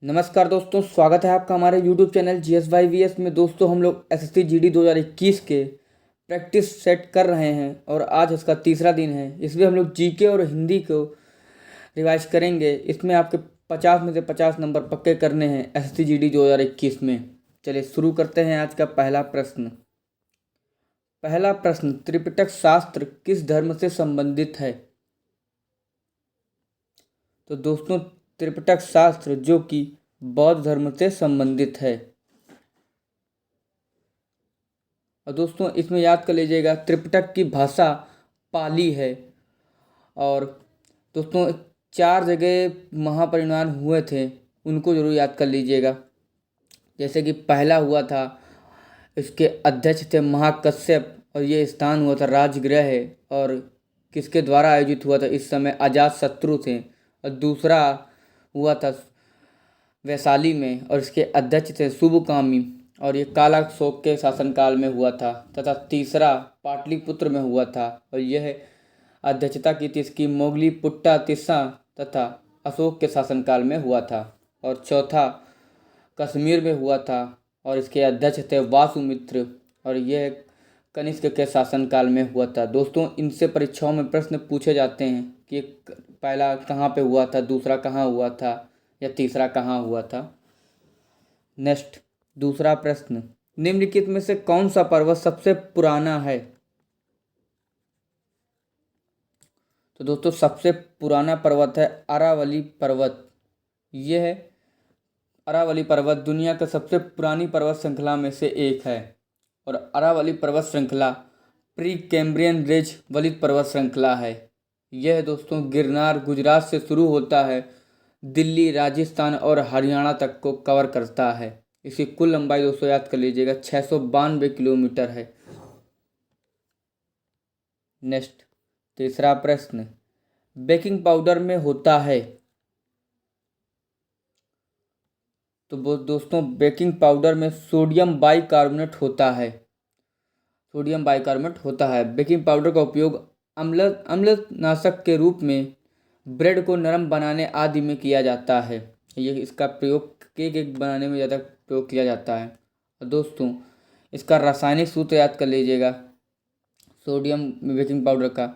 नमस्कार दोस्तों, स्वागत है आपका हमारे YouTube चैनल GSYVS में। दोस्तों, हम लोग SSC GD 2021 के प्रैक्टिस सेट कर रहे हैं और आज इसका तीसरा दिन है। इसमें हम लोग जीके और हिंदी को रिवाइज करेंगे। इसमें आपके 50 में से 50 नंबर पक्के करने हैं SSC GD 2021 में। चलिए शुरू करते हैं आज का पहला प्रश्न। त्रिपिटक शास्त्र किस धर्म से संबंधित है? तो दोस्तों, त्रिपिटक शास्त्र जो कि बौद्ध धर्म से संबंधित है। और दोस्तों, इसमें याद कर लीजिएगा त्रिपिटक की भाषा पाली है। और दोस्तों, 4 जगह महापरिनिर्वाण हुए थे, उनको जरूर याद कर लीजिएगा। जैसे कि पहला हुआ था, इसके अध्यक्ष थे महाकश्यप और ये स्थान हुआ था राजगृह है। और किसके द्वारा आयोजित हुआ था? इस समय अजातशत्रु थे। और दूसरा हुआ था वैशाली में और इसके अध्यक्ष थे शुभकामी और ये कालाशोक के शासनकाल में हुआ था। तथा तीसरा पाटलिपुत्र में हुआ था और यह अध्यक्षता की थी इसकी मोगलीपुट्टा तिस्सा तथा अशोक के शासनकाल में हुआ था। और चौथा कश्मीर में हुआ था और इसके अध्यक्ष थे वासुमित्र और यह कनिष्क के शासनकाल में हुआ था। दोस्तों, इनसे परीक्षाओं में प्रश्न पूछे जाते हैं कि पहला कहाँ पे हुआ था, दूसरा कहाँ हुआ था या तीसरा कहाँ हुआ था। नेक्स्ट, दूसरा प्रश्न, निम्नलिखित में से कौन सा पर्वत सबसे पुराना है? तो दोस्तों, सबसे पुराना पर्वत है अरावली पर्वत। यह अरावली पर्वत दुनिया का सबसे पुरानी पर्वत श्रृंखला में से एक है। और अरावली पर्वत श्रृंखला प्री कैम्ब्रियन रेज वलित पर्वत श्रृंखला है। यह दोस्तों गिरनार गुजरात से शुरू होता है, दिल्ली, राजस्थान और हरियाणा तक को कवर करता है। इसकी कुल लंबाई दोस्तों याद कर लीजिएगा 692 किलोमीटर है। नेक्स्ट, तीसरा प्रश्न, बेकिंग पाउडर में होता है? तो दोस्तों, बेकिंग पाउडर में सोडियम बाइकार्बोनेट होता है। बेकिंग पाउडर का उपयोग अम्लनाशक के रूप में ब्रेड को नरम बनाने आदि में किया जाता है। ये इसका प्रयोग केक बनाने में ज़्यादा प्रयोग किया जाता है। और दोस्तों, इसका रासायनिक सूत्र याद कर लीजिएगा सोडियम बेकिंग पाउडर का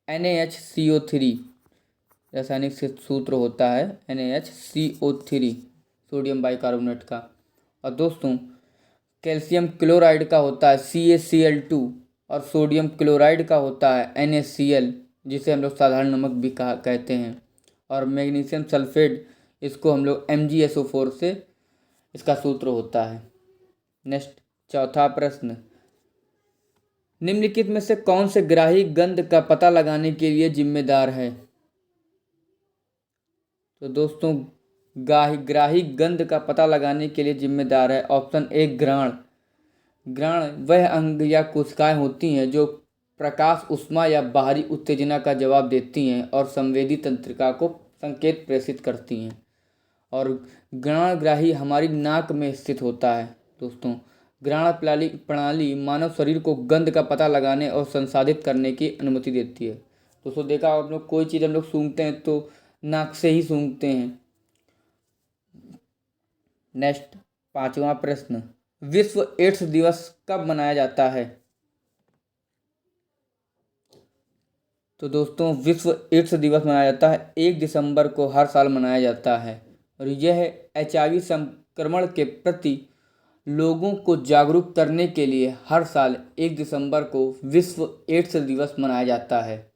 NaHCO3 रासायनिक सूत्र होता है NaHCO3 सोडियम बाइकार्बोनेट का। और दोस्तों, कैल्शियम क्लोराइड का होता है CaCl2 और सोडियम क्लोराइड का होता है NaCl, जिसे हम लोग साधारण नमक भी कहते हैं। और मैग्नीशियम सल्फेट, इसको हम लोग MgSO4 से इसका सूत्र होता है। नेक्स्ट, चौथा प्रश्न, निम्नलिखित में से कौन से ग्राही गंध का पता लगाने के लिए जिम्मेदार है? तो दोस्तों, ग्राही गंध का पता लगाने के लिए जिम्मेदार है ऑप्शन ए घ्राण। घ्राण वह अंग या कोशिकाएं होती हैं जो प्रकाश, ऊष्मा या बाहरी उत्तेजना का जवाब देती हैं और संवेदी तंत्रिका को संकेत प्रेषित करती हैं। और घ्राणग्राही हमारी नाक में स्थित होता है। दोस्तों, घ्राण प्रणाली मानव शरीर को गंध का पता लगाने और संसाधित करने की अनुमति देती है। दोस्तों, देखा आप लोग, कोई चीज़ हम लोग सूंघते हैं तो नाक से ही सूंघते हैं। नेक्स्ट, पांचवा प्रश्न, विश्व एड्स दिवस कब मनाया जाता है? तो दोस्तों, विश्व एड्स दिवस मनाया जाता है 1 दिसंबर को हर साल मनाया जाता है। और यह HIV संक्रमण के प्रति लोगों को जागरूक करने के लिए हर साल 1 दिसंबर को विश्व एड्स दिवस मनाया जाता है।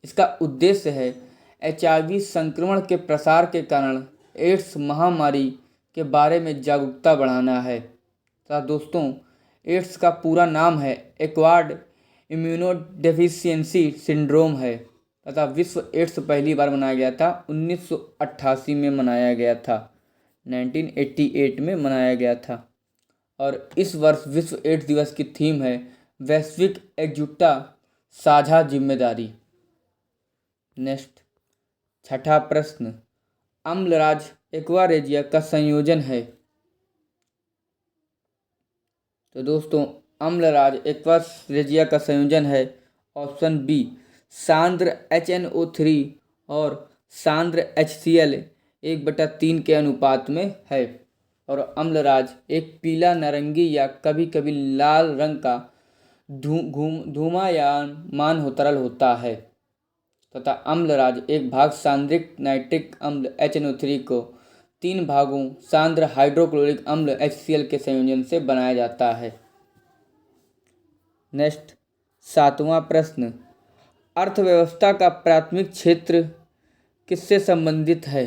इसका उद्देश्य है HIV संक्रमण के प्रसार के कारण एड्स महामारी के बारे में जागरूकता बढ़ाना है। तथा दोस्तों, एड्स का पूरा नाम है एक्वायर्ड इम्यूनोडेफिशिएंसी सिंड्रोम है। तथा विश्व एड्स पहली बार मनाया गया था 1988 में मनाया गया था, 1988 में मनाया गया था। और इस वर्ष विश्व एड्स दिवस की थीम है वैश्विक एकजुटता, साझा जिम्मेदारी। नेक्स्ट, छठा प्रश्न, अम्लराज एक्वारेजिया का संयोजन है? तो दोस्तों, अम्लराज एक्वारेजिया का संयोजन है ऑप्शन बी, सांद्र HNO3 और सांद्र HCl 1/3 के अनुपात में है। और अम्लराज एक पीला नारंगी या कभी कभी लाल रंग का धूमायमान तरल होता है तथा अम्लराज एक भाग सांद्रिक नाइट्रिक अम्ल HNO3 को 3 भागों सांद्र हाइड्रोक्लोरिक अम्ल HCl के संयोजन से बनाया जाता है। नेक्स्ट 7वां प्रश्न, अर्थव्यवस्था का प्राथमिक क्षेत्र किससे संबंधित है?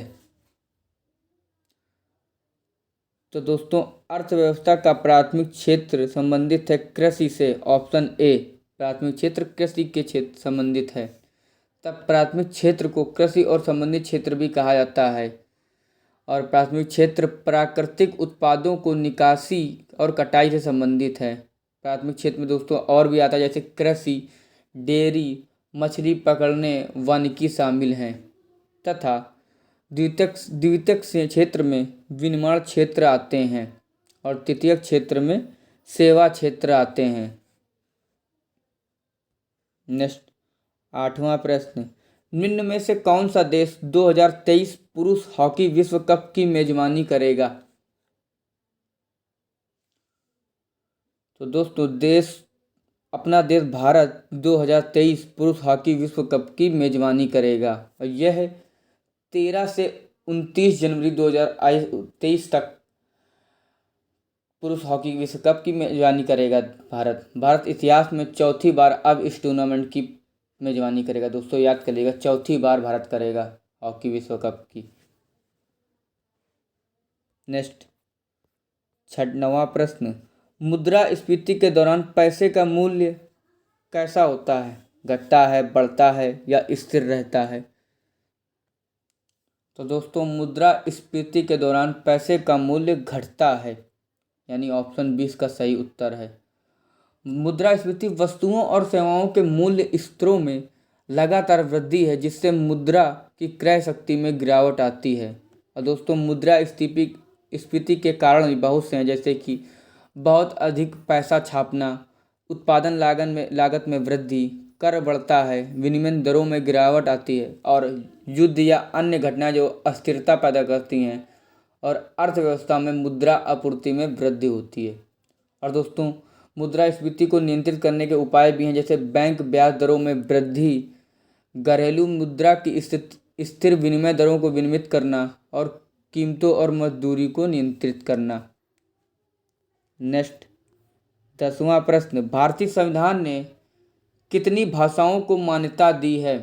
तो दोस्तों अर्थव्यवस्था का प्राथमिक क्षेत्र संबंधित है कृषि से। ऑप्शन ए, प्राथमिक क्षेत्र कृषि के क्षेत्र संबंधित है। तब प्राथमिक क्षेत्र को कृषि और संबंधित क्षेत्र भी कहा जाता है। और प्राथमिक क्षेत्र प्राकृतिक उत्पादों को निकासी और कटाई से संबंधित है। प्राथमिक क्षेत्र में दोस्तों और भी आता है, जैसे कृषि, डेयरी, मछली पकड़ने, वानिकी शामिल हैं। तथा द्वितीयक क्षेत्र में विनिर्माण क्षेत्र आते हैं और तृतीयक क्षेत्र में सेवा क्षेत्र आते हैं। नेक्स्ट 8वां प्रश्न, निम्न में से कौन सा देश 2023 पुरुष हॉकी विश्व कप की मेजबानी करेगा? तो दोस्तों अपना देश भारत 2023 पुरुष हॉकी विश्व कप की मेजबानी करेगा और यह 13 से 29 जनवरी 2023 तक पुरुष हॉकी विश्व कप की मेजबानी करेगा। भारत इतिहास में चौथी बार अब इस टूर्नामेंट की मेजबानी करेगा। दोस्तों याद करिएगा, चौथी बार भारत करेगा हॉकी विश्व कप की। नेक्स्ट 9वां प्रश्न, मुद्रास्फीति के दौरान पैसे का मूल्य कैसा होता है? घटता है, बढ़ता है या स्थिर रहता है? तो दोस्तों मुद्रास्फीति के दौरान पैसे का मूल्य घटता है, यानी ऑप्शन 20 का सही उत्तर है। मुद्रास्फीति वस्तुओं और सेवाओं के मूल्य स्तरों में लगातार वृद्धि है, जिससे मुद्रा की क्रय शक्ति में गिरावट आती है। और दोस्तों मुद्रास्फीति के कारण भी बहुत से हैं, जैसे कि बहुत अधिक पैसा छापना, उत्पादन लागत में वृद्धि, कर बढ़ता है, विनिमय दरों में गिरावट आती है और युद्ध या अन्य घटनाएं जो अस्थिरता पैदा करती हैं और अर्थव्यवस्था में मुद्रा आपूर्ति में वृद्धि होती है। और दोस्तों मुद्रास्फीति को नियंत्रित करने के उपाय भी हैं, जैसे बैंक ब्याज दरों में वृद्धि, घरेलू मुद्रा की स्थिर विनिमय दरों को विनियमित करना और कीमतों और मजदूरी को नियंत्रित करना। नेक्स्ट 10वां प्रश्न, भारतीय संविधान ने कितनी भाषाओं को मान्यता दी है?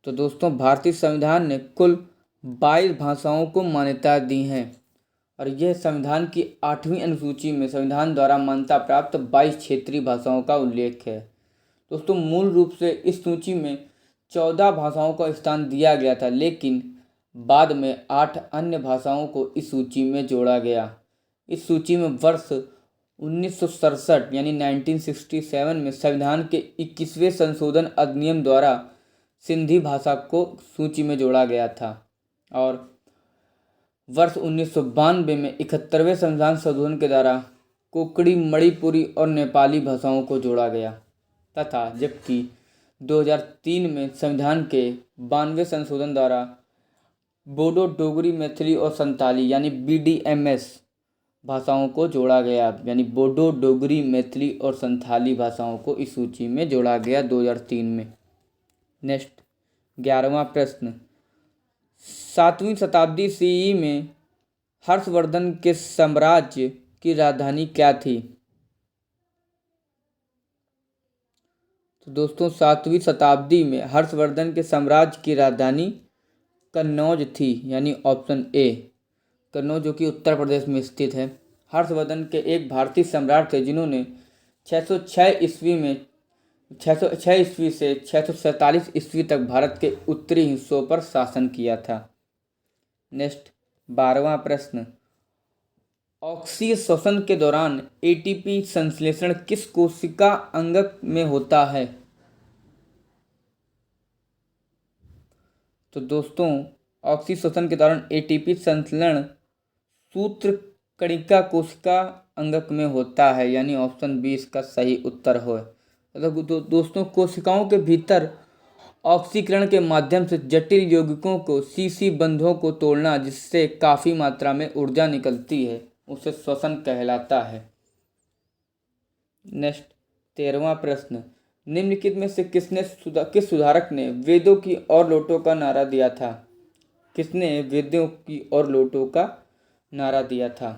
तो दोस्तों भारतीय संविधान ने कुल 22 भाषाओं को मान्यता दी है और यह संविधान की 8वीं अनुसूची में संविधान द्वारा मान्यता प्राप्त 22 क्षेत्रीय भाषाओं का उल्लेख है। दोस्तों मूल रूप से इस सूची में 14 भाषाओं को स्थान दिया गया था, लेकिन बाद में 8 अन्य भाषाओं को इस सूची में जोड़ा गया। इस सूची में वर्ष 1967 यानी 1967 में संविधान के 21वें संशोधन अधिनियम द्वारा सिंधी भाषा को सूची में जोड़ा गया था और वर्ष 1992 में 71वें संविधान संशोधन के द्वारा कोंकणी, मणिपुरी और नेपाली भाषाओं को जोड़ा गया तथा जबकि 2003 में संविधान के 92वें संशोधन द्वारा बोडो, डोगरी, मैथिली और संताली यानी BDMS भाषाओं को जोड़ा गया, यानी बोडो, डोगरी, मैथिली और संथाली भाषाओं को इस सूची में जोड़ा गया 2003 में। नेक्स्ट 11वां प्रश्न, 7वीं शताब्दी CE में हर्षवर्धन के साम्राज्य की राजधानी क्या थी? तो दोस्तों 7वीं शताब्दी में हर्षवर्धन के साम्राज्य की राजधानी कन्नौज थी, यानी ऑप्शन ए कन्नौज, जो कि उत्तर प्रदेश में स्थित है। हर्षवर्धन के एक भारतीय सम्राट थे जिन्होंने 606 ईस्वी से 647 ईस्वी तक भारत के उत्तरी हिस्सों पर शासन किया था। नेक्स्ट 12वां प्रश्न, ऑक्सीय श्वसन के दौरान ATP संश्लेषण किस कोशिका अंगक में होता है? तो दोस्तों ऑक्सीय श्वसन के दौरान ATP संश्लेषण सूत्रकणिका कोशिका अंगक में होता है, यानी ऑप्शन 20 का सही उत्तर हो। दोस्तों कोशिकाओं के भीतर ऑक्सीकरण के माध्यम से जटिल यौगिकों को सी बंधों को तोड़ना, जिससे काफ़ी मात्रा में ऊर्जा निकलती है, उसे श्वसन कहलाता है। नेक्स्ट 13वां प्रश्न, निम्नलिखित में से किस सुधारक ने वेदों की और लोटों का नारा दिया था? किसने वेदों की और लोटों का नारा दिया था?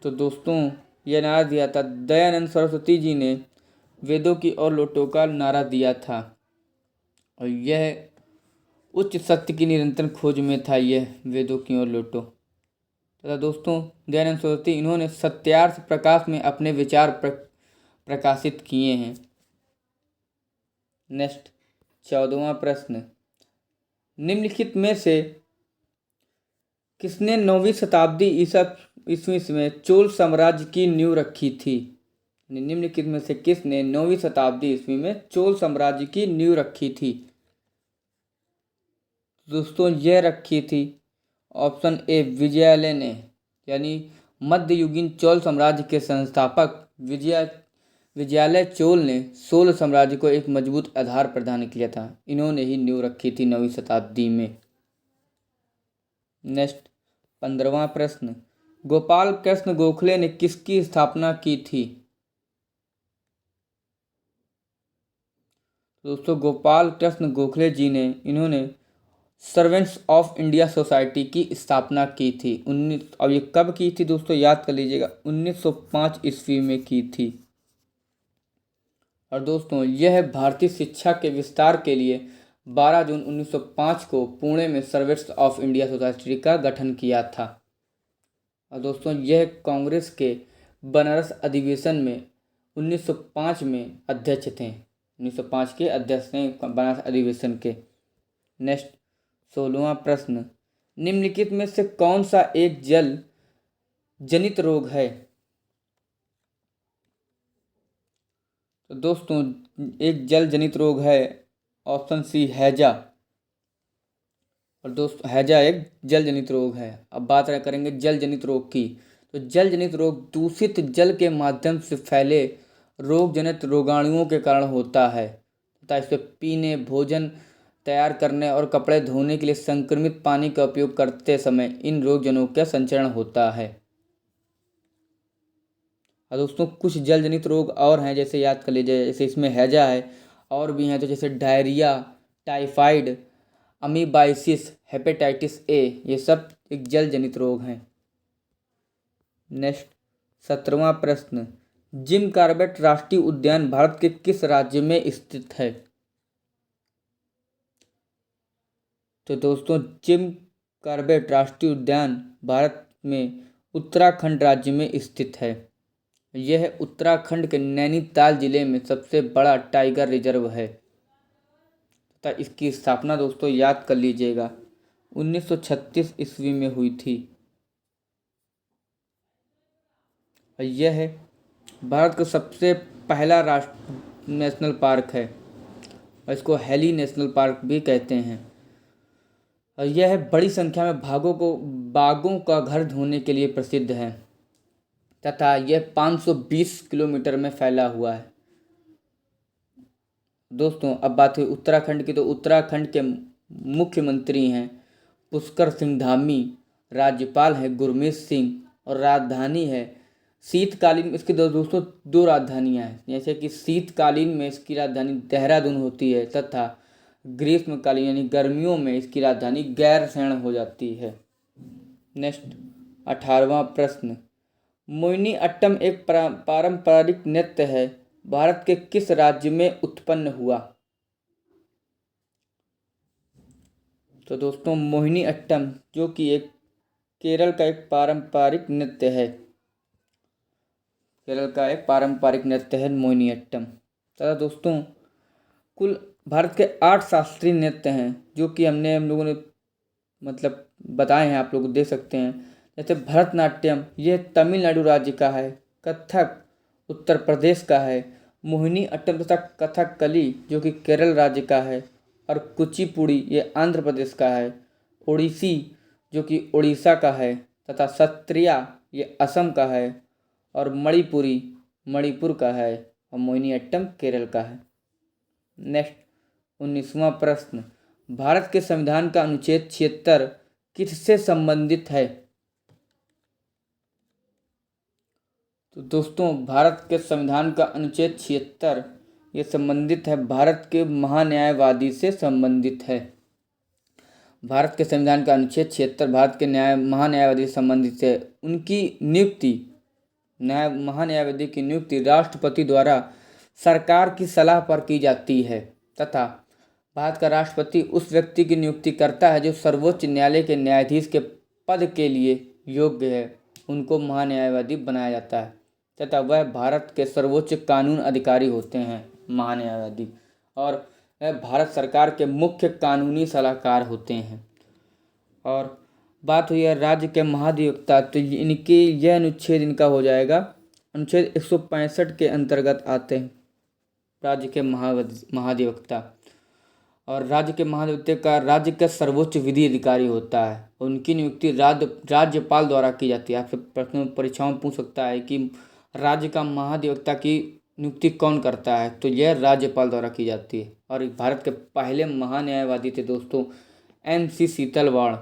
तो दोस्तों यह नारा दिया था दयानंद सरस्वती जी ने वेदों की और लोटों का नारा दिया था, और यह उच्च सत्य की निरंतर खोज में था यह वेदों की और लोटों। तथा दोस्तों दयानंद सरस्वती इन्होंने सत्यार्थ प्रकाश में अपने विचार प्रकाशित किए हैं। नेक्स्ट 14वां प्रश्न, निम्नलिखित में से किसने 9वीं शताब्दी ईस्वी में चोल साम्राज्य की नींव रखी थी? निम्नलिखित में से किसने 9वीं शताब्दी ईस्वी में चोल साम्राज्य की नींव रखी थी? दोस्तों यह रखी थी ऑप्शन ए विजयालय ने, यानी मध्ययुगीन चोल साम्राज्य के संस्थापक विजयालय चोल ने चोल साम्राज्य को एक मजबूत आधार प्रदान किया था। इन्होंने ही नींव रखी थी 9वीं शताब्दी में। नेक्स्ट 15वां प्रश्न, गोपाल कृष्ण गोखले ने किसकी स्थापना की थी? दोस्तों गोपाल कृष्ण गोखले जी ने इन्होंने सर्वेंट्स ऑफ इंडिया सोसाइटी की स्थापना की थी। अब ये कब की थी दोस्तों, याद कर लीजिएगा, 1905 ईस्वी में की थी। और दोस्तों यह भारतीय शिक्षा के विस्तार के लिए 12 जून 1905 को पुणे में सर्वेंट्स ऑफ इंडिया सोसाइटी का गठन किया था। और दोस्तों यह कांग्रेस के बनारस अधिवेशन में 1905 में अध्यक्ष थे। 1905 के अध्यक्ष थे बनारस अधिवेशन के। नेक्स्ट 16वां प्रश्न, निम्नलिखित में से कौन सा एक जल जनित रोग है? तो दोस्तों एक जल जनित रोग है ऑप्शन सी हैजा। और दोस्तों हैजा एक जल जनित रोग है। अब बात करेंगे जल जनित रोग की। तो जल जनित रोग दूषित जल के माध्यम से फैले रोग जनित रोगाणुओं के कारण होता है तथा इसे पीने, भोजन तैयार करने और कपड़े धोने के लिए संक्रमित पानी का उपयोग करते समय इन रोगजनों का संचरण होता है। और दोस्तों कुछ जल जनित रोग और हैं, जैसे याद कर लीजिए, जैसे इसमें हैजा है, और भी हैं तो जैसे diarrhoea, typhoid, amoebiasis, hepatitis A, ये सब एक जल जनित रोग हैं। नेक्स्ट 17वां प्रश्न, जिम कॉर्बेट राष्ट्रीय उद्यान भारत के किस राज्य में स्थित है? तो दोस्तों जिम कॉर्बेट राष्ट्रीय उद्यान भारत में उत्तराखंड राज्य में स्थित है। यह उत्तराखंड के नैनीताल जिले में सबसे बड़ा टाइगर रिजर्व है तथा इसकी स्थापना दोस्तों याद कर लीजिएगा 1936 ईस्वी में हुई थी। यह भारत का सबसे पहला राष्ट्रीय नेशनल पार्क है और इसको हैली नेशनल पार्क भी कहते हैं। और यह बड़ी संख्या में बाघों का घर होने के लिए प्रसिद्ध है तथा यह 520 किलोमीटर में फैला हुआ है। दोस्तों अब बात हुई उत्तराखंड की, तो उत्तराखंड के मुख्यमंत्री हैं पुष्कर सिंह धामी, राज्यपाल हैं गुरमीत सिंह, और राजधानी है शीतकालीन, इसकी दोस्तों दो राजधानियां हैं, जैसे कि शीतकालीन में इसकी राजधानी देहरादून होती है तथा ग्रीष्मकालीन यानी गर्मियों में इसकी राजधानी गैरसैंण हो जाती है। नेक्स्ट 18वां प्रश्न, मोहिनी अट्टम एक पारंपरिक नृत्य है, भारत के किस राज्य में उत्पन्न हुआ? तो दोस्तों मोहिनी अट्टम जो कि एक केरल का एक पारंपरिक नृत्य है, केरल का एक पारंपरिक नृत्य है मोहिनी अट्टम। तथा दोस्तों कुल भारत के 8 शास्त्रीय नृत्य हैं जो कि हम लोगों ने मतलब बताए हैं, आप लोग देख सकते हैं। जैसे भरतनाट्यम यह तमिलनाडु राज्य का है, कथक उत्तर प्रदेश का है, मोहिनी अट्टम तथा कथकली जो कि केरल राज्य का है, और कुचिपुड़ी ये आंध्र प्रदेश का है, ओडिसी जो कि उड़ीसा का है, तथा सत्रिया ये असम का है, और मणिपुरी मणिपुर का है, और मोहिनी अट्टम केरल का है। नेक्स्ट 19वां प्रश्न, भारत के संविधान का अनुच्छेद 76 किससे संबंधित है? तो दोस्तों भारत के संविधान का अनुच्छेद 76 ये संबंधित है भारत के महान्यायवादी से संबंधित है। भारत के संविधान का अनुच्छेद 76 भारत के महान्यायवादी से संबंधित है। उनकी नियुक्ति महान्यायवादी की नियुक्ति राष्ट्रपति द्वारा सरकार की सलाह पर की जाती है तथा भारत का राष्ट्रपति उस व्यक्ति की नियुक्ति करता है जो सर्वोच्च न्यायालय के न्यायाधीश के पद के लिए योग्य है, उनको महान्यायवादी बनाया जाता है तथा वह भारत के सर्वोच्च कानून अधिकारी होते हैं महान्यायवादी, और वह भारत सरकार के मुख्य कानूनी सलाहकार होते हैं। और बात हुई है राज्य के महाधिवक्ता, तो इनके यह अनुच्छेद इनका हो जाएगा अनुच्छेद 165 के अंतर्गत आते हैं राज्य के महाधिवक्ता। और राज्य के महाधिवक्ता का राज्य का सर्वोच्च विधि अधिकारी होता है, उनकी नियुक्ति राज्यपाल द्वारा की जाती है। आपसे प्रश्न परीक्षाओं में पूछ सकता है कि राज्य का महाधिवक्ता की नियुक्ति कौन करता है, तो यह राज्यपाल द्वारा की जाती है। और भारत के पहले महान्यायवादी थे दोस्तों MC सीतलवाड़।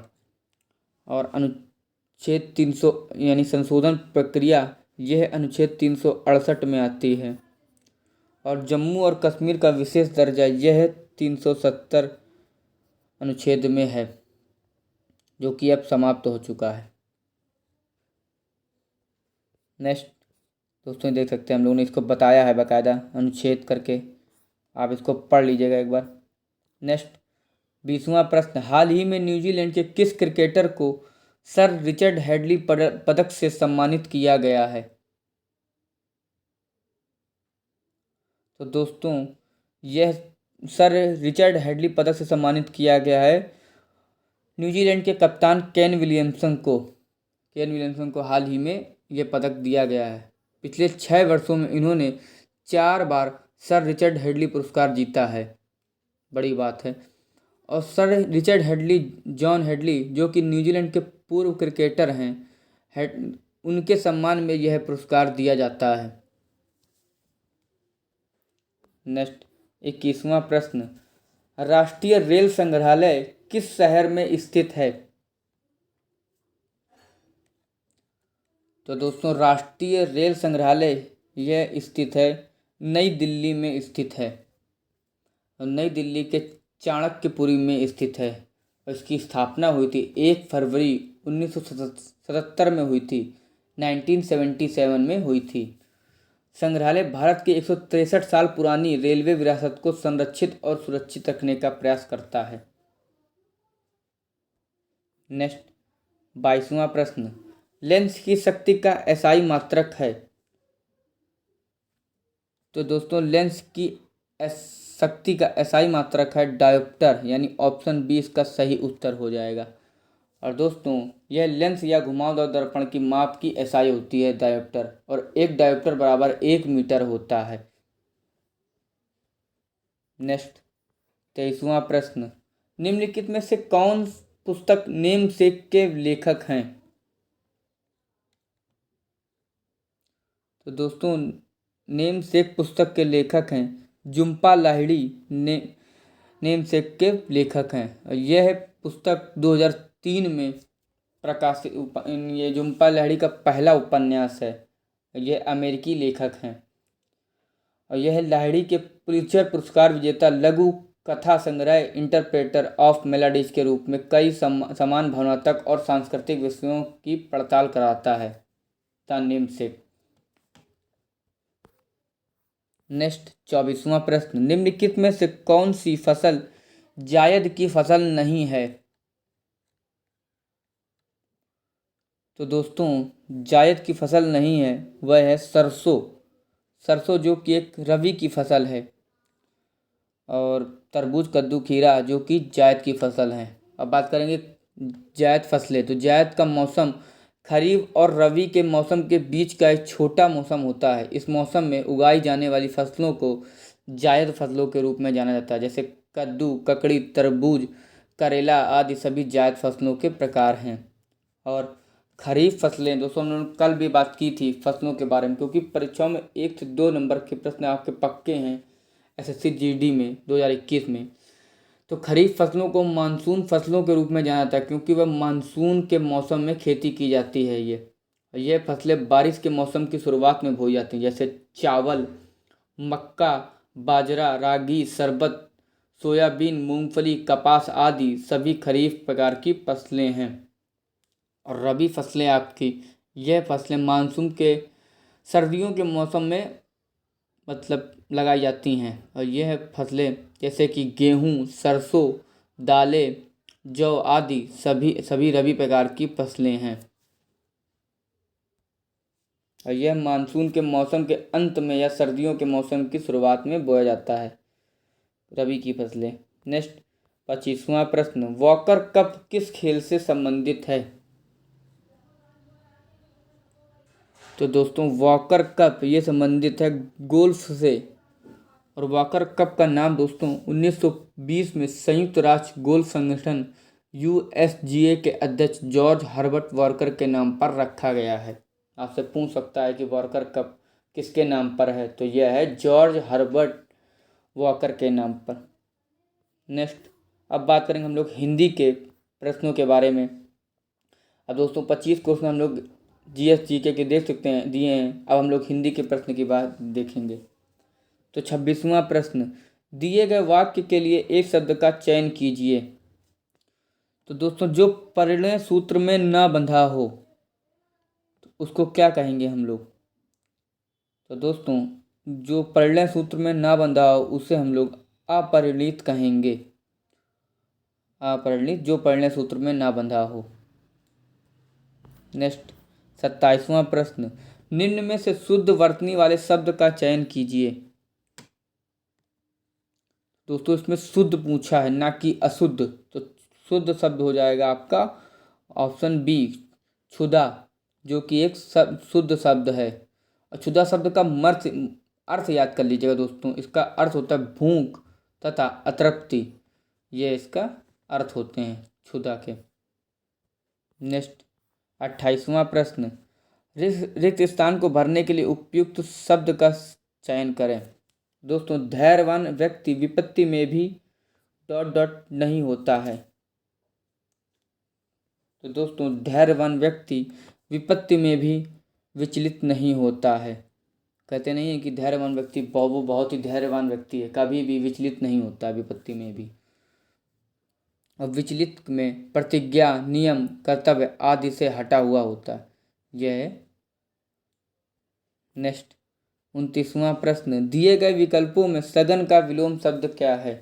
और अनुच्छेद 300 यानी संशोधन प्रक्रिया यह अनुच्छेद 368 में आती है। और जम्मू और कश्मीर का विशेष दर्जा यह 370 अनुच्छेद में है, जो कि अब समाप्त हो चुका है। नेक्स्ट दोस्तों देख सकते हैं हम लोगों ने इसको बताया है बाकायदा अनुच्छेद करके, आप इसको पढ़ लीजिएगा एक बार। नेक्स्ट 20वां प्रश्न, हाल ही में न्यूजीलैंड के किस क्रिकेटर को सर रिचर्ड हेडली पदक से सम्मानित किया गया है? तो दोस्तों यह सर रिचर्ड हेडली पदक से सम्मानित किया गया है न्यूजीलैंड के कप्तान केन विलियमसन को हाल ही में यह पदक दिया गया है। पिछले 6 वर्षों में इन्होंने 4 बार सर रिचर्ड हेडली पुरस्कार जीता है, बड़ी बात है। और sir Richard Hadlee John Hadlee जो कि न्यूजीलैंड के पूर्व क्रिकेटर हैं, उनके सम्मान में यह पुरस्कार दिया जाता है। नेक्स्ट 21वां प्रश्न, राष्ट्रीय रेल संग्रहालय किस शहर में स्थित है? तो दोस्तों राष्ट्रीय रेल संग्रहालय यह स्थित है नई दिल्ली में स्थित है, और नई दिल्ली के चाणक्यपुरी में स्थित है। इसकी स्थापना हुई थी 1 फरवरी 1977 में हुई थी, 1977 में हुई थी। संग्रहालय भारत की 163 साल पुरानी रेलवे विरासत को संरक्षित और सुरक्षित रखने का प्रयास करता है। नेक्स्ट 22वां प्रश्न, लेंस की शक्ति का SI मात्रक है? तो दोस्तों लेंस की शक्ति का SI मात्रक है डायोप्टर, यानी ऑप्शन बी इसका सही उत्तर हो जाएगा। और दोस्तों यह लेंस या घुमावदार दर्पण की माप की SI होती है डायोप्टर, और एक डायोप्टर बराबर 1 मीटर होता है। नेक्स्ट 23वां प्रश्न, निम्नलिखित में से कौन पुस्तक नेमसेक के लेखक हैं? तो दोस्तों नेमसेक पुस्तक के लेखक हैं झुम्पा लाहिड़ी नेमसेक के लेखक हैं। यह पुस्तक 2003 में प्रकाशित ये झुम्पा लाहिड़ी का पहला उपन्यास है। यह अमेरिकी लेखक हैं और यह लाहिड़ी के पुलित्जर पुरस्कार विजेता लघु कथा संग्रह इंटरप्रेटर ऑफ मेलोडीज के रूप में कई समान भावनात्मक और सांस्कृतिक विषयों की पड़ताल कराता है द नेमसेक। नेक्स्ट 24वां प्रश्न, निम्नलिखित में से कौन सी फसल जायद की फसल नहीं है? तो दोस्तों जायद की फसल नहीं है वह है सरसों जो कि एक रबी की फसल है, और तरबूज कद्दू खीरा जो कि जायद की फसल है। अब बात करेंगे जायद फसलें, तो जायद का मौसम खरीफ और रबी के मौसम के बीच का एक छोटा मौसम होता है। इस मौसम में उगाई जाने वाली फसलों को जायद फसलों के रूप में जाना जाता है, जैसे कद्दू, ककड़ी, तरबूज, करेला आदि सभी जायद फसलों के प्रकार हैं। और खरीफ फसलें दोस्तों हम लोगों ने कल भी बात की थी फसलों के बारे में, क्योंकि परीक्षाओं में 1 से 2 नंबर के प्रश्न आपके पक्के हैं SSC GD में 2021 में। तो खरीफ फसलों को मानसून फसलों के रूप में जाना जाता है क्योंकि वह मानसून के मौसम में खेती की जाती है। ये फसलें बारिश के मौसम की शुरुआत में बोई जाती हैं, जैसे चावल, मक्का, बाजरा, रागी, शरबत, सोयाबीन, मूंगफली, कपास आदि सभी खरीफ प्रकार की फसलें हैं। और रबी फसलें आपकी, यह फसलें मानसून के सर्दियों के मौसम में मतलब लगाई जाती हैं। और यह फसलें जैसे कि गेहूँ, सरसों, दालें, जौ आदि सभी रबी प्रकार की फसलें हैं। और यह मानसून के मौसम के अंत में या सर्दियों के मौसम की शुरुआत में बोया जाता है, रबी की फसलें। नेक्स्ट 25वां प्रश्न, वॉकर कप किस खेल से संबंधित है? तो दोस्तों वॉकर कप ये संबंधित है गोल्फ से। और वॉकर कप का नाम दोस्तों 1920 में संयुक्त राष्ट्र गोल्फ संगठन USGA के अध्यक्ष जॉर्ज हर्बर्ट वॉकर के नाम पर रखा गया है। आपसे पूछ सकता है कि वॉकर कप किसके नाम पर है, तो यह है जॉर्ज हर्बर्ट वॉकर के नाम पर। नेक्स्ट अब बात करेंगे हम लोग हिंदी के प्रश्नों के बारे में। अब दोस्तों 25 क्वेश्चन हम लोग GS/GK के देख सकते हैं दिए हैं। अब हम लोग हिंदी के प्रश्न की बात देखेंगे। तो 26वां प्रश्न, दिए गए वाक्य के लिए एक शब्द का चयन कीजिए। तो दोस्तों जो परिणय सूत्र में ना बंधा हो तो उसको क्या कहेंगे हम लोग? तो दोस्तों जो परिणय सूत्र में ना बंधा हो उसे हम लोग अपरिणीत कहेंगे। अपरिणीत, जो परिणय सूत्र में ना बंधा हो। नेक्स्ट 27वां प्रश्न, निम्न में से शुद्ध वर्तनी वाले शब्द का चयन कीजिए। दोस्तों इसमें शुद्ध पूछा है ना कि अशुद्ध, तो शुद्ध शब्द हो जाएगा आपका ऑप्शन बी क्षुधा, जो कि एक शुद्ध शब्द है। और क्षुधा शब्द का अर्थ याद कर लीजिएगा दोस्तों। इसका अर्थ होता है भूख तथा अतृप्ति, ये इसका अर्थ होते हैं क्षुधा के। नेक्स्ट 28वां प्रश्न, रिक्त स्थान को भरने के लिए उपयुक्त शब्द का चयन करें। दोस्तों धैर्यवान व्यक्ति विपत्ति में भी ... नहीं होता है। तो दोस्तों धैर्यवान व्यक्ति विपत्ति में भी विचलित नहीं होता है। कहते नहीं है कि धैर्यवान व्यक्ति वो बहुत ही धैर्यवान व्यक्ति है, कभी भी विचलित नहीं होता विपत्ति में भी। और विचलित में प्रतिज्ञा, नियम, कर्तव्य आदि से हटा हुआ होता है। यह है। नेक्स्ट 29वां प्रश्न, दिए गए विकल्पों में सघन का विलोम शब्द क्या है?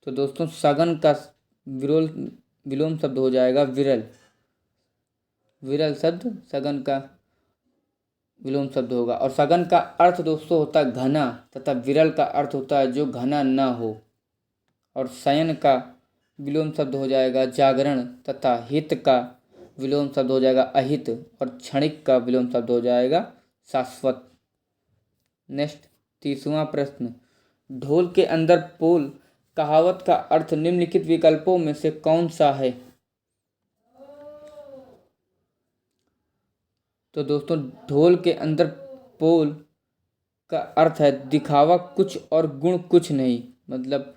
तो दोस्तों सघन का विलोम शब्द हो जाएगा विरल। विरल शब्द सघन का विलोम शब्द होगा। और सघन का अर्थ दोस्तों होता है घना, तथा विरल का अर्थ होता है जो घना ना हो। और शयन का विलोम शब्द हो जाएगा जागरण, तथा हित का विलोम शब्द हो जाएगा अहित, और क्षणिक का विलोम शब्द हो जाएगा शाश्वत। नेक्स्ट 30वां प्रश्न, ढोल के अंदर पोल कहावत का अर्थ निम्नलिखित विकल्पों में से कौन सा है? तो दोस्तों ढोल के अंदर पोल का अर्थ है दिखावा कुछ और गुण कुछ नहीं। मतलब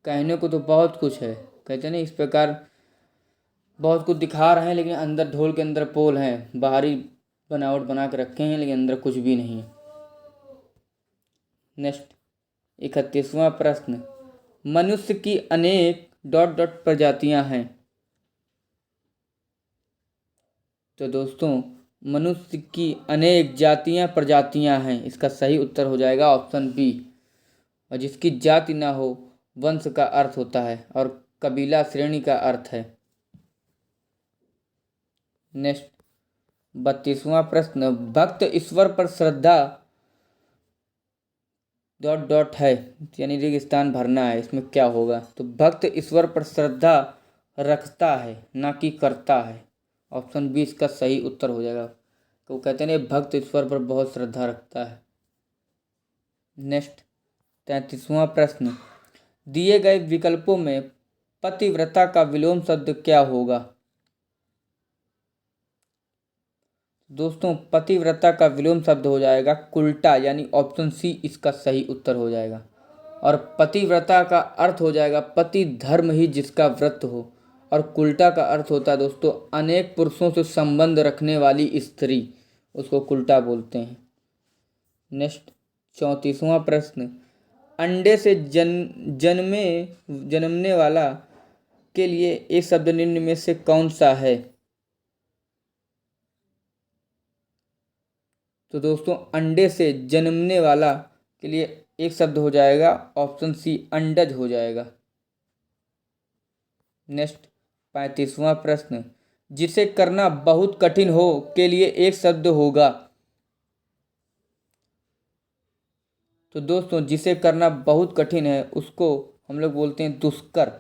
कहने को तो बहुत कुछ है, कहते नहीं इस प्रकार बहुत कुछ दिखा रहे हैं लेकिन अंदर ढोल के अंदर पोल हैं, बाहरी बनावट बना के रखे हैं लेकिन अंदर कुछ भी नहीं है। नेक्स्ट 31वां प्रश्न, मनुष्य की अनेक ... प्रजातियां हैं। तो दोस्तों मनुष्य की अनेक प्रजातियां हैं। इसका सही उत्तर हो जाएगा ऑप्शन बी। और जिसकी जाति ना हो वंश का अर्थ होता है, और कबीला श्रेणी का अर्थ है। नेक्स्ट 32वां प्रश्न, भक्त ईश्वर पर श्रद्धा ... है, यानी रिक्त स्थान भरना है, इसमें क्या होगा? तो भक्त ईश्वर पर श्रद्धा रखता है ना कि करता है। ऑप्शन बी इसका सही उत्तर हो जाएगा। तो कहते हैं भक्त ईश्वर पर बहुत श्रद्धा रखता है। नेक्स्ट 33वां प्रश्न, दिए गए विकल्पों में पतिव्रता का विलोम शब्द क्या होगा? दोस्तों पतिव्रता का विलोम शब्द हो जाएगा कुल्टा, यानी ऑप्शन सी इसका सही उत्तर हो जाएगा। और पतिव्रता का अर्थ हो जाएगा पति धर्म ही जिसका व्रत हो। और कुल्टा का अर्थ होता है दोस्तों अनेक पुरुषों से संबंध रखने वाली स्त्री, उसको कुल्टा बोलते हैं। नेक्स्ट 34वां प्रश्न, अंडे से जन्मने वाला के लिए एक शब्द निम्न में से कौन सा है? तो दोस्तों अंडे से जन्मने वाला के लिए एक शब्द हो जाएगा ऑप्शन सी अंडज हो जाएगा। नेक्स्ट 35वां प्रश्न, जिसे करना बहुत कठिन हो के लिए एक शब्द होगा। तो दोस्तों जिसे करना बहुत कठिन है उसको हम लोग बोलते हैं दुष्कर।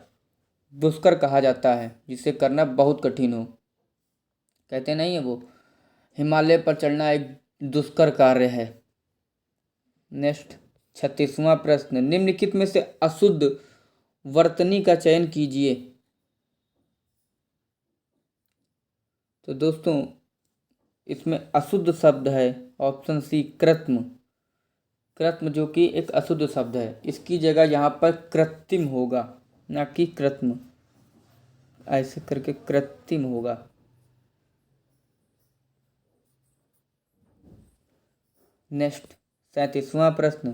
दुष्कर कहा जाता है जिसे करना बहुत कठिन हो। कहते नहीं है वो, हिमालय पर चढ़ना एक दुष्कर कार्य है। नेक्स्ट 36वां प्रश्न, निम्नलिखित में से अशुद्ध वर्तनी का चयन कीजिए। तो दोस्तों इसमें अशुद्ध शब्द है ऑप्शन सी कृत्म। कृत्म जो कि एक अशुद्ध शब्द है, इसकी जगह यहाँ पर कृत्रिम होगा, ना कि कृत्म। ऐसे करके कृत्रिम होगा। नेक्स्ट 37वां प्रश्न,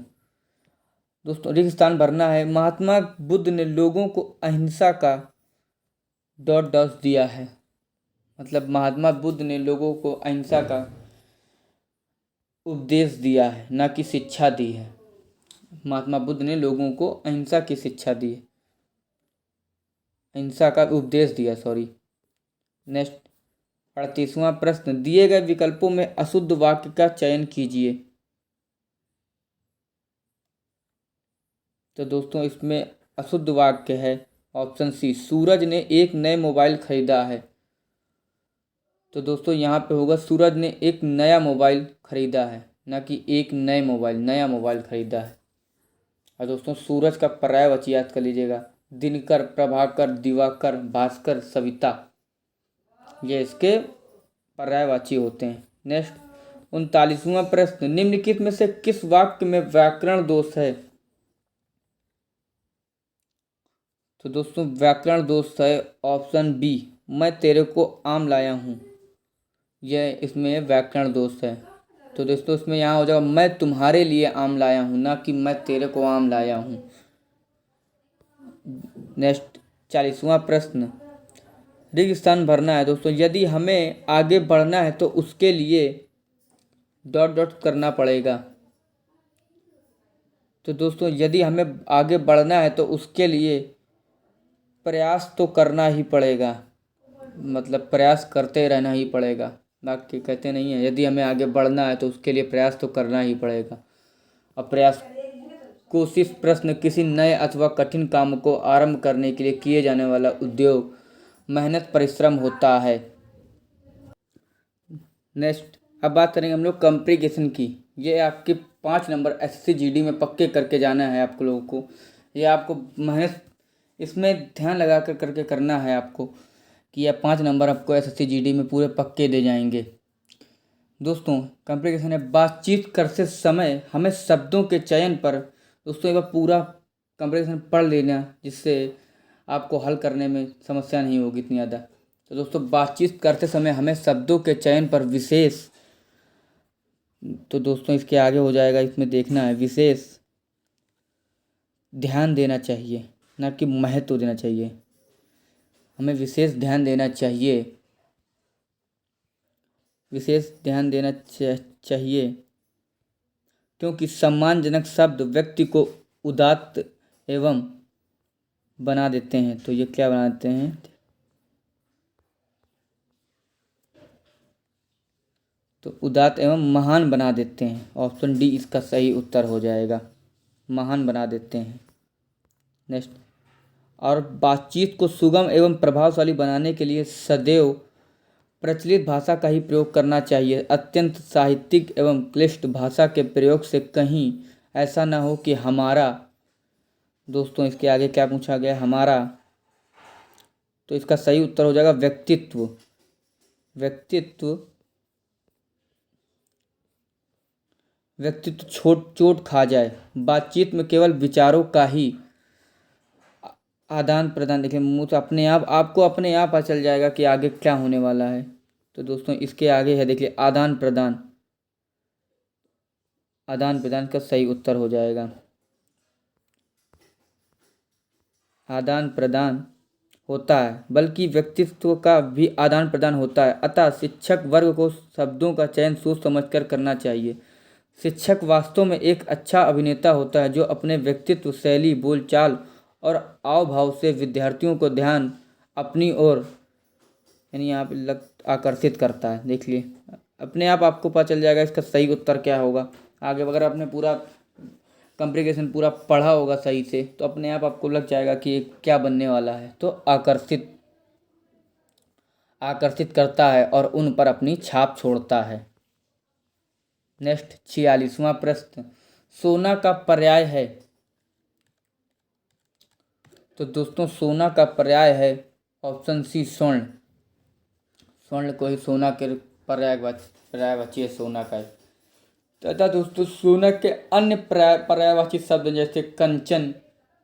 दोस्तों रिक्त स्थान भरना है। महात्मा बुद्ध ने लोगों को अहिंसा का डॉट डॉट दिया है। मतलब महात्मा बुद्ध ने लोगों को अहिंसा का उपदेश दिया है, ना कि शिक्षा दी है। महात्मा बुद्ध ने लोगों को अहिंसा की शिक्षा दी है, अहिंसा का उपदेश दिया, सॉरी। नेक्स्ट 38वां प्रश्न, दिए गए विकल्पों में अशुद्ध वाक्य का चयन कीजिए। तो दोस्तों इसमें अशुद्ध वाक्य है ऑप्शन सी, सूरज ने एक नए मोबाइल खरीदा है। तो दोस्तों यहाँ पे होगा सूरज ने एक नया मोबाइल खरीदा है, ना कि एक नए मोबाइल, नया मोबाइल खरीदा है। और दोस्तों सूरज का पर्यायवाची याद कर लीजिएगा, दिनकर, प्रभाकर, दिवाकर, भास्कर, सविता, ये इसके पर्यायवाची होते हैं। नेक्स्ट 39वां प्रश्न, निम्नलिखित में से किस वाक्य में व्याकरण दोष है? तो दोस्तों व्याकरण दोष है ऑप्शन बी, मैं तेरे को आम लाया हूँ। यह इसमें व्याकरण दोष है। तो दोस्तों इसमें यहाँ हो जाएगा मैं तुम्हारे लिए आम लाया हूँ, ना कि मैं तेरे को आम लाया हूँ। नेक्स्ट 40वां प्रश्न, रिक्त स्थान भरना है दोस्तों। यदि हमें आगे बढ़ना है तो उसके लिए डॉट डॉट करना पड़ेगा। तो दोस्तों यदि हमें आगे बढ़ना है तो उसके लिए प्रयास तो करना ही पड़ेगा, मतलब प्रयास करते रहना ही पड़ेगा। बाकी कहते नहीं है यदि हमें आगे बढ़ना है तो उसके लिए प्रयास तो करना ही पड़ेगा। और प्रयास कोशिश प्रश्न, किसी नए अथवा कठिन काम को आरंभ करने के लिए किए जाने वाला उद्योग मेहनत परिश्रम होता है। नेक्स्ट अब बात करेंगे हम लोग कंप्लीकेशन की। ये आपके 5 नंबर एसएससी जीडी में पक्के करके जाना है आपको लोगों को। ये आपको मेहनत इसमें ध्यान लगा कर करके करना है आपको कि यह 5 नंबर आपको एसएससी जीडी में पूरे पक्के दे जाएंगे। दोस्तों कंप्लीकेशन है, बातचीत करते समय हमें शब्दों के चयन पर दोस्तों एक बार पूरा कंप्लीकेशन पढ़ लेना, जिससे आपको हल करने में समस्या नहीं होगी इतनी ज़्यादा। तो दोस्तों बातचीत करते समय हमें शब्दों के चयन पर विशेष, तो दोस्तों इसके आगे हो जाएगा, इसमें देखना है विशेष ध्यान देना चाहिए, ना कि महत्व देना चाहिए। हमें विशेष ध्यान देना चाहिए, विशेष ध्यान देना चाहिए, क्योंकि सम्मानजनक शब्द व्यक्ति को उदात्त एवं बना देते हैं। तो ये क्या बनाते हैं? तो उदात्त एवं महान बना देते हैं। ऑप्शन डी इसका सही उत्तर हो जाएगा, महान बना देते हैं। नेक्स्ट, और बातचीत को सुगम एवं प्रभावशाली बनाने के लिए सदैव प्रचलित भाषा का ही प्रयोग करना चाहिए। अत्यंत साहित्यिक एवं क्लिष्ट भाषा के प्रयोग से कहीं ऐसा ना हो कि हमारा, दोस्तों इसके आगे क्या पूछा गया, हमारा, तो इसका सही उत्तर हो जाएगा व्यक्तित्व। व्यक्तित्व व्यक्तित्व चोट खा जाए। बातचीत में केवल विचारों का ही आदान प्रदान, देखिए मुँह से अपने आप आपको अपने आप पता चल जाएगा कि आगे क्या होने वाला है। तो दोस्तों इसके आगे है, देखिए आदान प्रदान। आदान प्रदान का सही उत्तर हो जाएगा आदान प्रदान होता है, बल्कि व्यक्तित्व का भी आदान प्रदान होता है। अतः शिक्षक वर्ग को शब्दों का चयन सोच समझकर करना चाहिए। शिक्षक वास्तव में एक अच्छा अभिनेता होता है जो अपने व्यक्तित्व, शैली, बोलचाल और हाव भाव से विद्यार्थियों को ध्यान अपनी ओर यानी यहाँ पे आकर्षित करता है। देख लिए अपने आप आपको पता चल जाएगा इसका सही उत्तर क्या होगा। आगे अगर आपने पूरा कॉम्प्रिहेंशन पूरा पढ़ा होगा सही से तो अपने आप आपको लग जाएगा कि ये क्या बनने वाला है। तो आकर्षित करता है और उन पर अपनी छाप छोड़ता है। नेक्स्ट 46वां प्रश्न, सोना का पर्याय है। तो दोस्तों सोना का पर्याय है ऑप्शन सी, स्वर्ण। स्वर्ण को ही सोना के पर्यायवाची है सोना का। तथा दोस्तों सोना के अन्य पर्यायवाची शब्द जैसे कंचन,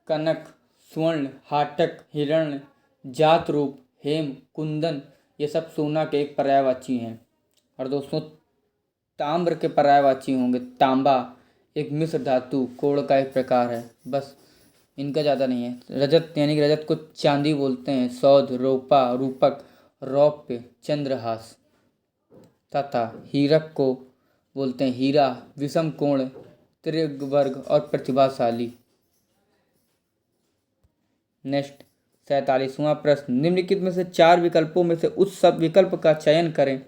कनक, स्वर्ण, हाटक, हिरण, जात रूप, हेम, कुंदन, ये सब सोना के एक पर्यायवाची हैं। और दोस्तों ताम्र के पर्यायवाची होंगे तांबा, एक मिश्र धातु, कोड़ का एक प्रकार है। बस इनका ज़्यादा नहीं है। रजत यानी कि रजत को चांदी बोलते हैं। सौध, रोपा, रूपक, रौप्य, चंद्रहास। तथा हीरक को बोलते हैं हीरा, विषम कोण, त्रिवर्ग और प्रतिभाशाली। नेक्स्ट 47वां प्रश्न, निम्नलिखित में से 4 विकल्पों में से उस सब विकल्प का चयन करें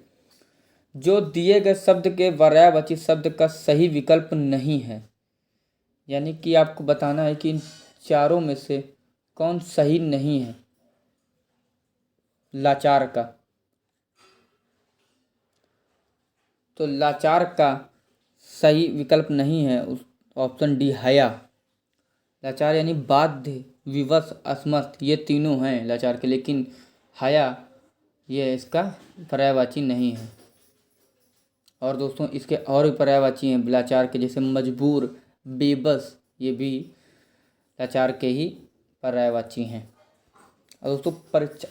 जो दिए गए शब्द के पर्यायवाची शब्द का सही विकल्प नहीं है। यानी कि आपको बताना है कि इन चारों में से कौन सही नहीं है। लाचार का, तो लाचार का सही विकल्प नहीं है ऑप्शन डी, हया। लाचार यानी बाध्य, विवश, असमर्थ, ये तीनों हैं लाचार के, लेकिन हया ये इसका पर्यायवाची नहीं है। और दोस्तों इसके और भी पर्यायवाची हैं लाचार के, जैसे मजबूर, बेबस, ये भी लाचार के ही पर्यायवाची हैं। और दोस्तों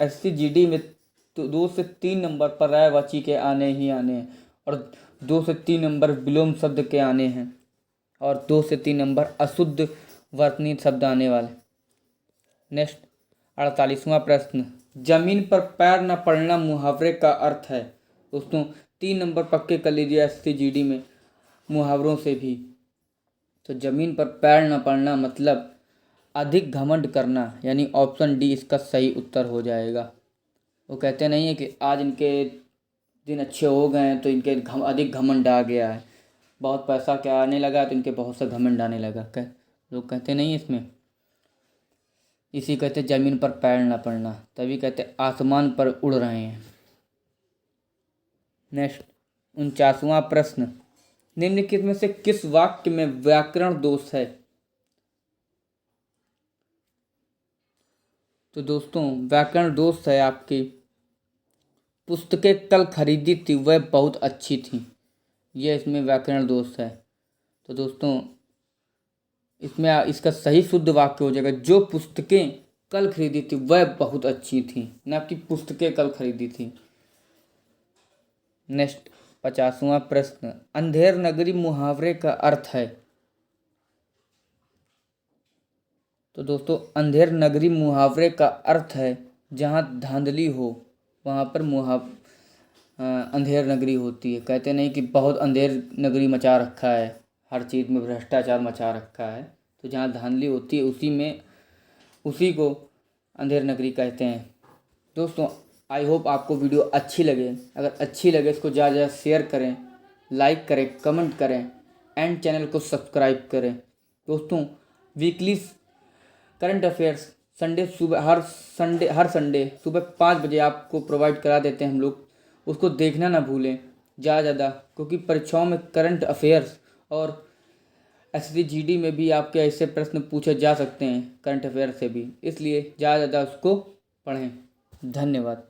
SCGD में तो 2 से 3 नंबर पर्यायवाची के आने ही आने हैं और 2 से 3 नंबर विलोम शब्द के आने हैं और 2 से 3 नंबर अशुद्ध वर्तनी शब्द आने वाले। नेक्स्ट 48वां प्रश्न, जमीन पर पैर न पड़ना मुहावरे का अर्थ है। दोस्तों 3 नंबर पक्के कर लीजिए SCGD में मुहावरों से भी। तो जमीन पर पैर न पड़ना मतलब अधिक घमंड करना, यानी ऑप्शन डी इसका सही उत्तर हो जाएगा। वो कहते नहीं है कि आज इनके दिन अच्छे हो गए हैं तो इनके अधिक घमंड आ गया है, बहुत पैसा क्या आने लगा तो इनके बहुत सा घमंड आने लगा। लोग कहते नहीं इसमें, इसी कहते जमीन पर पैर न पड़ना, तभी कहते आसमान पर उड़ रहे हैं। नेक्स्ट 49वां प्रश्न, निम्नलिखित में से किस वाक्य में व्याकरण दोष है। तो दोस्तों व्याकरण दोष है आपकी, पुस्तकें कल खरीदी थी वह बहुत अच्छी थी, यह इसमें व्याकरण दोष है। तो दोस्तों इसमें इसका सही शुद्ध वाक्य हो जाएगा, जो पुस्तकें कल खरीदी थी वह बहुत अच्छी थी, ना कि पुस्तकें कल खरीदी थी। नेक्स्ट 50वां प्रश्न, अंधेर नगरी मुहावरे का अर्थ है। तो दोस्तों अंधेर नगरी मुहावरे का अर्थ है जहाँ धांधली हो वहाँ पर अंधेर नगरी होती है। कहते नहीं कि बहुत अंधेर नगरी मचा रखा है, हर चीज़ में भ्रष्टाचार मचा रखा है, तो जहाँ धांधली होती है उसी को अंधेर नगरी कहते हैं। दोस्तों आई होप आपको वीडियो अच्छी लगे। अगर अच्छी लगे इसको ज़्यादा ज़्यादा शेयर करें, लाइक करें, कमेंट करें एंड चैनल को सब्सक्राइब करें। दोस्तों वीकली करंट अफेयर्स हर संडे सुबह 5 बजे आपको प्रोवाइड करा देते हैं हम लोग, उसको देखना ना भूलें ज़्यादा, क्योंकि परीक्षाओं में करंट अफेयर्स और SCGD में भी आपके ऐसे प्रश्न पूछे जा सकते हैं करंट अफेयर से भी, इसलिए ज़्यादा उसको पढ़ें। धन्यवाद।